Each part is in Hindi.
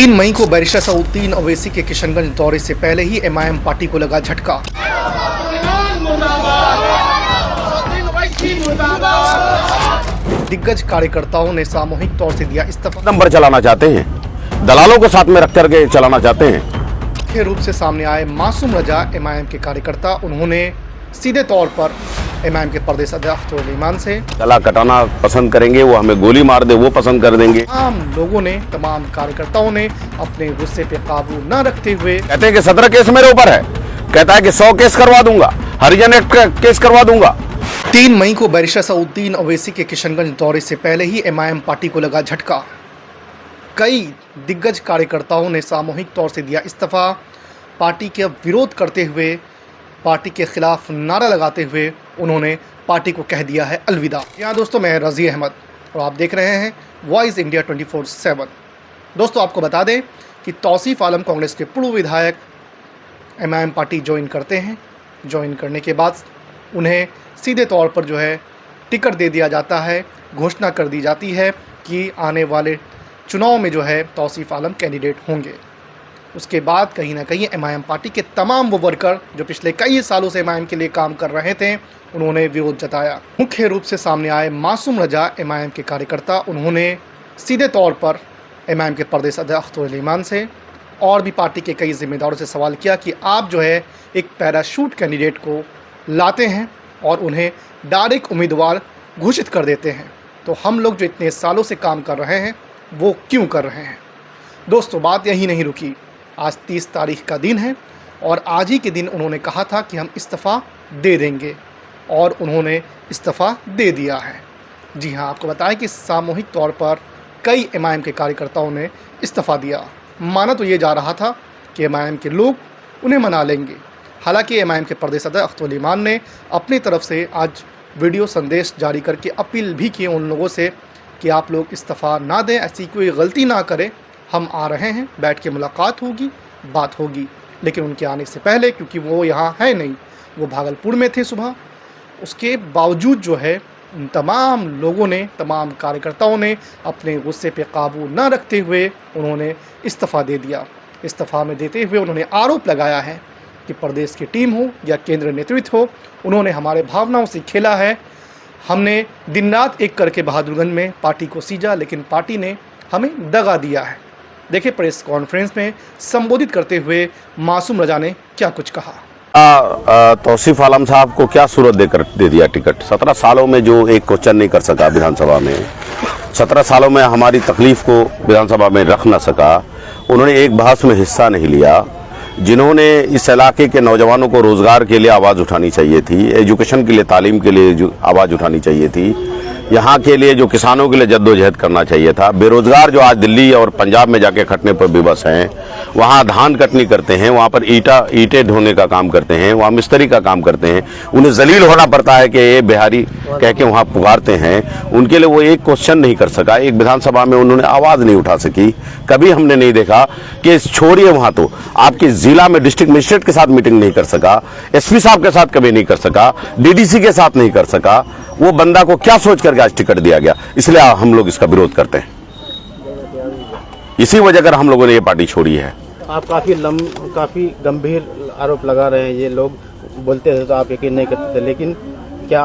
3 मई को बैरिस्टर सऊद्दीन ओवैसी के किशनगंज दौरे से पहले ही एमआईएम पार्टी को लगा झटका। दिग्गज कार्यकर्ताओं ने सामूहिक तौर से दिया इस्तीफा। नंबर चलाना चाहते हैं, दलालों को साथ में रख करके चलाना चाहते हैं। मुख्य रूप से सामने आए मासूम रजा एमआईएम के कार्यकर्ता। उन्होंने सीधे तौर पर एमआईएम के प्रदेश अध्यक्ष अख्तर इमान से गला कटाना पसंद करेंगे, वो हमें गोली मार दे वो पसंद कर देंगे। तमाम कार्यकर्ताओं ने अपने गुस्से पे काबू न रखते हुए कहते हैं कि 17 केस मेरे ऊपर है, कहता है कि 100 केस करवा दूंगा, हरिजन एक्ट का केस करवा दूंगा। 3 मई को बैरिस्टर सऊद्दीन ओवैसी के किशनगंज दौरे से पहले ही एमआईएम पार्टी को लगा झटका। कई दिग्गज कार्यकर्ताओं ने सामूहिक तौर से दिया इस्तीफा। पार्टी के विरोध करते हुए, पार्टी के खिलाफ नारा लगाते हुए उन्होंने पार्टी को कह दिया है अलविदा। यहाँ दोस्तों, मैं रज़ी अहमद और आप देख रहे हैं वॉइस इंडिया 24/7। दोस्तों, आपको बता दें कि तौसीफ आलम कांग्रेस के पूर्व विधायक एमआईएम पार्टी ज्वाइन करते हैं। ज्वाइन करने के बाद उन्हें सीधे तौर पर जो है टिकट दे दिया जाता है। घोषणा कर दी जाती है कि आने वाले चुनाव में जो है तौसीफ आलम कैंडिडेट होंगे। उसके बाद कहीं ना कहीं एमआईएम पार्टी के तमाम वो वर्कर जो पिछले कई सालों से एमआईएम के लिए काम कर रहे थे, उन्होंने विरोध जताया। मुख्य रूप से सामने आए मासूम रजा एमआईएम के कार्यकर्ता। उन्होंने सीधे तौर पर एमआईएम के प्रदेश अध्यक्ष अख्तर इमान से और भी पार्टी के कई जिम्मेदारों से सवाल किया कि आप जो है एक पैराशूट कैंडिडेट को लाते हैं और उन्हें डायरेक्ट उम्मीदवार घोषित कर देते हैं, तो हम लोग जो इतने सालों से काम कर रहे हैं वो क्यों कर रहे हैं। दोस्तों, बात यही नहीं रुकी। आज 30 तारीख का दिन है और आज ही के दिन उन्होंने कहा था कि हम इस्तीफ़ा दे देंगे और उन्होंने इस्तीफ़ा दे दिया है। जी हाँ, आपको बताएं कि सामूहिक तौर पर कई एमआईएम के कार्यकर्ताओं ने इस्तीफ़ा दिया। माना तो ये जा रहा था कि एमआईएम के लोग उन्हें मना लेंगे। हालांकि एमआईएम के प्रदेश अध्यक्ष अख्तर इमान ने अपनी तरफ से आज वीडियो संदेश जारी करके अपील भी की उन लोगों से कि आप लोग इस्तीफ़ा ना दें, ऐसी कोई गलती ना करें। हम आ रहे हैं, बैठ के मुलाकात होगी, बात होगी। लेकिन उनके आने से पहले, क्योंकि वो यहाँ है नहीं, वो भागलपुर में थे सुबह, उसके बावजूद जो है उन तमाम लोगों ने, तमाम कार्यकर्ताओं ने अपने गुस्से पे काबू न रखते हुए उन्होंने इस्तीफ़ा दे दिया। इस्तीफ़ा में देते हुए उन्होंने आरोप लगाया है कि प्रदेश की टीम हो या केंद्र नेतृत्व हो, उन्होंने हमारे भावनाओं से खेला है। हमने दिन रात एक करके बहादुरगंज में पार्टी को सींचा, लेकिन पार्टी ने हमें दगा दिया है। देखिए, प्रेस कॉन्फ्रेंस में संबोधित करते हुए मासूम रजा ने क्या कुछ कहा। तौसीफ आलम साहब को क्या सूरत दे दिया टिकट। 17 सालों में जो एक क्वेश्चन नहीं कर सका विधानसभा में, 17 सालों में हमारी तकलीफ को विधानसभा में रख ना सका, उन्होंने एक बहस में हिस्सा नहीं लिया। जिन्होंने इस इलाके के नौजवानों को रोज़गार के लिए आवाज़ उठानी चाहिए थी, एजुकेशन के लिए, तालीम के लिए आवाज़ उठानी चाहिए थी, यहाँ के लिए जो किसानों के लिए जद्दोजहद करना चाहिए था, बेरोजगार जो आज दिल्ली और पंजाब में जाके खटने पर विवश हैं, वहाँ धान कटनी करते हैं, वहाँ पर ईंटें ढोने का काम करते हैं, वहाँ मिस्त्री का काम करते हैं, उन्हें जलील होना पड़ता है कि ये बिहारी कह के वहाँ पुकारते हैं, उनके लिए वो एक क्वेश्चन नहीं कर सका, एक विधानसभा में उन्होंने आवाज़ नहीं उठा सकी। कभी हमने नहीं देखा कि छोड़िए वहाँ तो आपके जिला में डिस्ट्रिक्ट मजिस्ट्रेट के साथ मीटिंग नहीं कर सका, एसपी साहब के साथ कभी नहीं कर सका, डीडीसी के साथ नहीं कर सका। वो बंदा को क्या सोच करके आज टिकट दिया गया, इसलिए हम लोग इसका विरोध करते हैं। इसी वजह कर हम लोगों ने ये पार्टी छोड़ी है। आप काफी गंभीर आरोप लगा रहे हैं। ये लोग बोलते थे तो आप यकीन नहीं करते थे, लेकिन क्या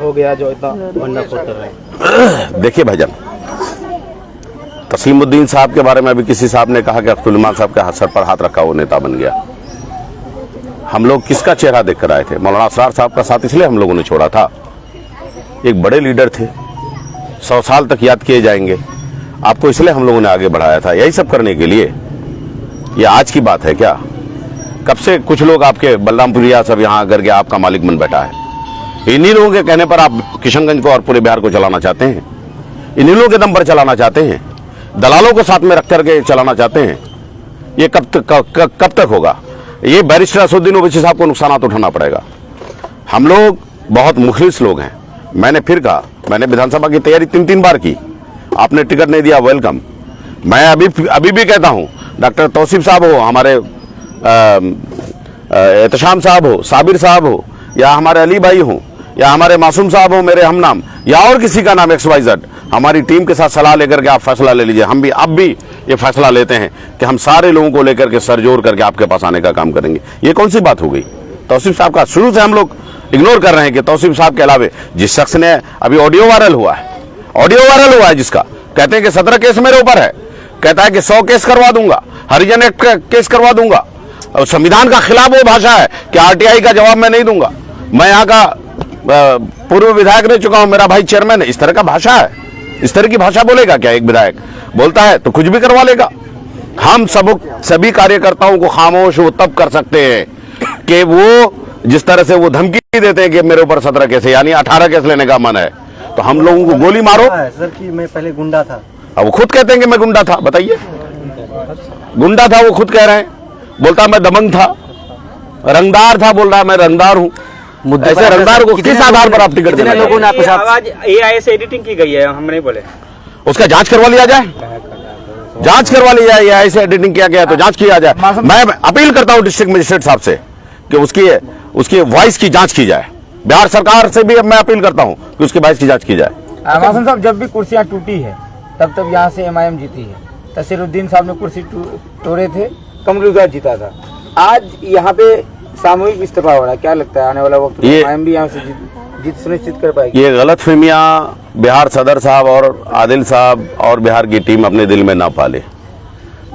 हो गया जो इतना भंडाफोड़ कर रहे हैं। देखिए भाईजान, तस्लीमुद्दीन साहब के बारे में अभी किसी साहब ने कहा कि अख्तर इमान साहब के सर पर हाथ रखा वो नेता बन गया। हम लोग किसका चेहरा देखकर आए थे? मौलाना असरार साहब का साथ इसलिए हम लोगों ने छोड़ा था। एक बड़े लीडर थे, 100 साल तक याद किए जाएंगे। आपको इसलिए हम लोगों ने आगे बढ़ाया था, यही सब करने के लिए। ये आज की बात है क्या? कब से कुछ लोग आपके बलरामपुरिया सब यहाँ आकर के आपका मालिक बन बैठा है। इन्हीं लोगों के कहने पर आप किशनगंज को और पूरे बिहार को चलाना चाहते हैं, इन्हीं लोगों के दम पर चलाना चाहते हैं, दलालों को साथ में रख करके चलाना चाहते हैं। ये कब तक होगा? ये बैरिस्टर सऊद्दीन ओवैसी साहब को नुकसान उठाना पड़ेगा। हम लोग बहुत मुखलिस लोग हैं। मैंने फिर कहा, मैंने विधानसभा की तैयारी 3 बार की, आपने टिकट नहीं दिया, वेलकम। मैं अभी भी कहता हूं, डॉक्टर तौसीफ साहब हो, हमारे एहतशाम साहब हो, साबिर साहब हो, या हमारे अली भाई हो, या हमारे मासूम साहब हो, मेरे हम नाम, या और किसी का नाम XYZ, हमारी टीम के साथ सलाह लेकर के आप फैसला ले लीजिए। हम भी अब भी ये फैसला लेते हैं कि हम सारे लोगों को लेकर के सर जोड़ करके आपके पास आने का काम करेंगे। ये कौन सी बात हो गई? तौसीफ साहब का शुरू से हम लोग इग्नोर कर रहे हैं कि तौसीफ साहब के अलावे जिस शख्स ने अभी ऑडियो वायरल हुआ है जिसका कहते हैं कि 17 केस मेरे ऊपर है, कहता है कि 100 केस करवा दूंगा, हरिजन एक्ट का केस करवा दूंगा, और संविधान का खिलाफ वो भाषा है कि आरटीआई का जवाब मैं नहीं दूंगा, मैं यहाँ का पूर्व विधायक रह चुका हूं, मेरा भाई चेयरमैन है। इस तरह का भाषा है, इस तरह की भाषा बोलेगा क्या एक विधायक? बोलता है तो कुछ भी करवा लेगा। हम सभी कार्यकर्ताओं को खामोश वो तब कर सकते हैं कि वो जिस तरह से वो धमकी देते हैं कि मेरे ऊपर 17 केस है, यानी 18 केस लेने का मन है, तो हम लोगों को गोली मारो। सर कि मैं पहले गुंडा था। अब वो खुद कहते हैं कि मैं गुंडा था। बताइए, गुंडा था वो खुद कह रहे हैं। बोलता मैं दबंग था, रंगदार था, बोल रहा है मैं रंगदार हूं। ऐसे रंगदार को किस आधार पर आप टिकट देना? लोगों ने आपके साथ आवाज AI से एडिटिंग की गई है, हम नहीं बोले। उसका जांच करवा लिया जाए, जांच करवा लिया जाए। AI से एडिटिंग किया गया तो जांच किया जाए। मैं अपील करता हूं डिस्ट्रिक्ट मजिस्ट्रेट साहब से कि उसकी वॉइस की जांच की जाए। बिहार सरकार से भी मैं अपील करता हूं कि उसकी वॉइस की जांच की जाए। मासूम साहब, जब भी कुर्सियां टूटी है तब यहाँ से MIM जीती है। तसीरुद्दीन साहब ने कुर्सी तोड़े थे, कमरुद्दीन जीता था। आज यहाँ पे सामूहिक इस्तीफा हो रहा है, क्या लगता है आने वाला वक्त में MIM भी यहाँ से जीत सुनिश्चित कर पाएगी? ये गलत फहमियां बिहार सदर साहब और आदिल साहब और बिहार की टीम अपने दिल में ना पाले।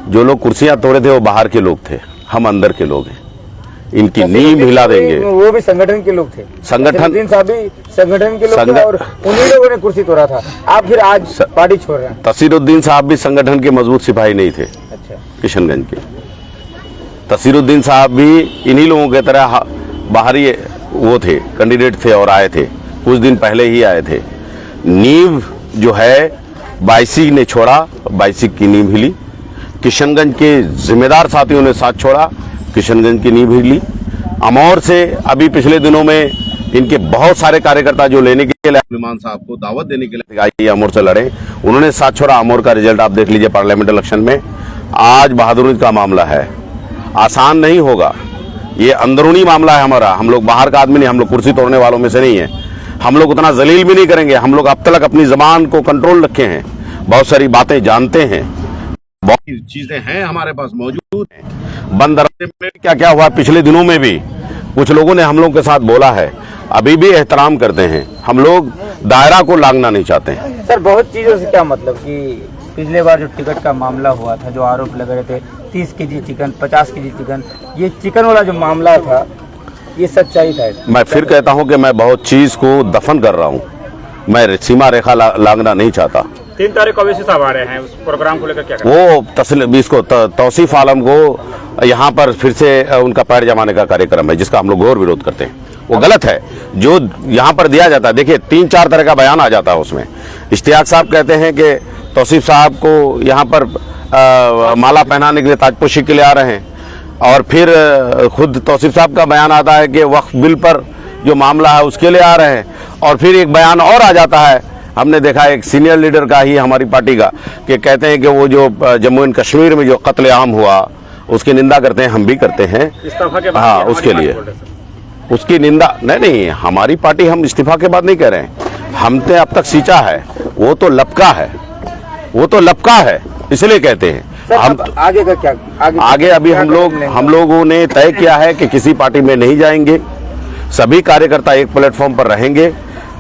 जो लोग कुर्सियां तोड़े थे वो बाहर के लोग थे, हम अंदर के लोग हैं। इनकी नींव हिला देंगे। वो भी संगठन के लोग थे, संगठन साहब भी संगठन के लोग थे और उन्हीं लोगों ने कुर्सी तोड़ा था। आप फिर आज पार्टी छोड़ रहे हैं। तसीरुद्दीन साहब भी संगठन के मजबूत सिपाही नहीं थे। अच्छा, किशनगंज के तसीरुद्दीन साहब भी इन्हीं लोगों की तरह बाहरी वो थे, कैंडिडेट थे और आए थे, कुछ दिन पहले ही आए थे। नींव जो है 22 ने छोड़ा, 22 की नींव हिली। किशनगंज के जिम्मेदार साथियों ने साथ छोड़ा, किशनगंज की नींव हिली। अमौर से अभी पिछले दिनों में इनके बहुत सारे कार्यकर्ता जो लेने के लिए इमाम साहब को दावत देने के लिए आइए अमौर से लड़े, उन्होंने साथ छोड़ा। अमौर का रिजल्ट आप देख लीजिए पार्लियामेंट इलेक्शन में। आज बहादुरी का मामला है, आसान नहीं होगा। ये अंदरूनी मामला है हमारा। हम लोग बाहर का आदमी नहीं, हम लोग कुर्सी तोड़ने वालों में से नहीं है। हम लोग उतना जलील भी नहीं करेंगे। हम लोग अब तक अपनी जबान को कंट्रोल रखे हैं, बहुत सारी बातें जानते हैं, बहुत चीजें हैं हमारे पास मौजूद हैं। बंद दरवाजे में क्या क्या हुआ पिछले दिनों में भी कुछ लोगों ने हम लोगों के साथ बोला है, अभी भी एहतराम करते हैं। हम लोग दायरा को लांघना नहीं चाहते हैं। सर बहुत चीजों से क्या मतलब कि पिछले बार जो टिकट का मामला हुआ था, जो आरोप लग रहे थे 30 केजी चिकन, 50 केजी चिकन, ये चिकन वाला जो मामला था ये सच्चाई था? मैं फिर कहता हूं कि मैं बहुत चीज को दफन कर रहा हूं, मैं सीमा रेखा लांघना नहीं चाहता। 3 तारीख को अवैसी साहब आ रहे हैं, उस प्रोग्राम को लेकर क्या वो इसको तौसीफ आलम को यहाँ पर फिर से उनका पैर जमाने का कार्यक्रम है, जिसका हम लोग घोर विरोध करते हैं। वो गलत है जो यहाँ पर दिया जाता है। देखिए 3-4 तरह का बयान आ जाता है उसमें। इश्तियाक साहब कहते हैं कि तौसीफ साहब को यहाँ पर माला पहनाने के लिए, ताजपोशी के लिए आ रहे हैं, और फिर खुद तौसीफ साहब का बयान आता है कि वक्फ बिल पर जो मामला है उसके लिए आ रहे हैं। और फिर एक बयान और आ जाता है, हमने देखा एक सीनियर लीडर का ही हमारी पार्टी का, कि कहते हैं कि वो जो जम्मू एंड कश्मीर में जो कत्लेआम हुआ उसकी निंदा करते हैं, हम भी करते हैं। हाँ, उसके लिए उसकी निंदा नहीं, हमारी पार्टी, हम इस्तीफा के बाद नहीं कह रहे हैं। हमने अब तक सींचा है, वो तो लपका है, वो तो लपका है, इसलिए कहते हैं। हम आगे का क्या? आगे अभी हम लोगों ने तय किया है कि किसी पार्टी में नहीं जाएंगे। सभी कार्यकर्ता एक प्लेटफॉर्म पर रहेंगे।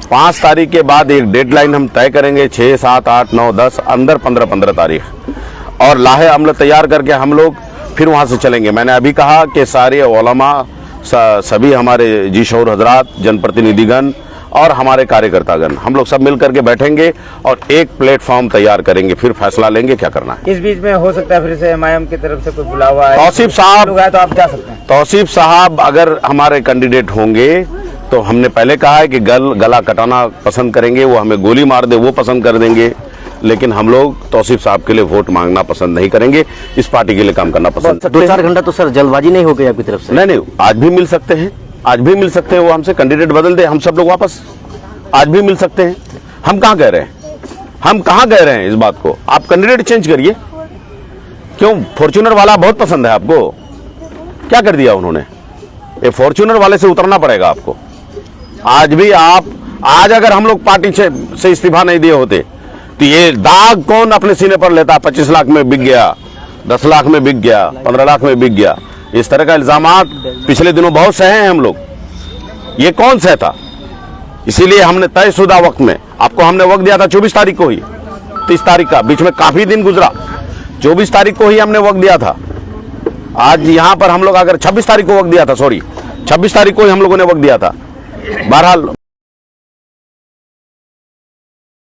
5 तारीख के बाद एक डेडलाइन हम तय करेंगे, 6, 7, 8, 9, 10 अंदर 15 तारीख, और लाहे अमल तैयार करके हम लोग फिर वहां से चलेंगे। मैंने अभी कहा कि सारे उलमा, सभी हमारे जी शऊर हजरात, जनप्रतिनिधिगण और हमारे कार्यकर्तागण, हम लोग सब मिल करके बैठेंगे और एक प्लेटफॉर्म तैयार करेंगे, फिर फैसला लेंगे क्या करना है। इस बीच में हो सकता है फिर से MIM की तरफ से कोई बुलावा है, तौसीफ साहब तो आप जा सकते हैं। तौसीफ साहब अगर हमारे कैंडिडेट होंगे तो हमने पहले कहा है कि गला कटाना पसंद करेंगे, वो हमें गोली मार दे वो पसंद कर देंगे, लेकिन हम लोग तौसीफ साहब के लिए वोट मांगना पसंद नहीं करेंगे। इस पार्टी के लिए काम करना पसंद। 2-4 घंटा तो सर जल्दबाजी नहीं हो गई आपकी तरफ से? नहीं, आज भी मिल सकते हैं, आज भी मिल सकते हैं। वो हमसे कैंडिडेट बदल दे, हम सब लोग वापस आज भी मिल सकते हैं। हम कहाँ कह रहे हैं, हम कहाँ कह रहे हैं इस बात को? आप कैंडिडेट चेंज करिए। क्यों? फॉर्च्यूनर वाला बहुत पसंद है आपको? क्या कर दिया उन्होंने? ये फॉर्च्यूनर वाले से उतरना पड़ेगा आपको। आज भी आज अगर हम लोग पार्टी से इस्तीफा नहीं दिए होते तो ये दाग कौन अपने सीने पर लेता? 25 लाख में बिक गया, 10 लाख में बिक गया, 15 लाख में बिक गया। इस तरह का इल्जामात पिछले दिनों बहुत सहे हैं हम लोग, ये कौन सहता? इसीलिए हमने तयशुदा वक्त में, आपको हमने वक्त दिया था 24 तारीख को ही, 30 तारीख का, बीच में काफी दिन गुजरा, 24 तारीख को ही हमने वक्त दिया था। आज यहाँ पर हम लोग अगर 26 तारीख को वक्त दिया था, 26 तारीख को ही हम लोगों ने वक्त दिया था। बहरहाल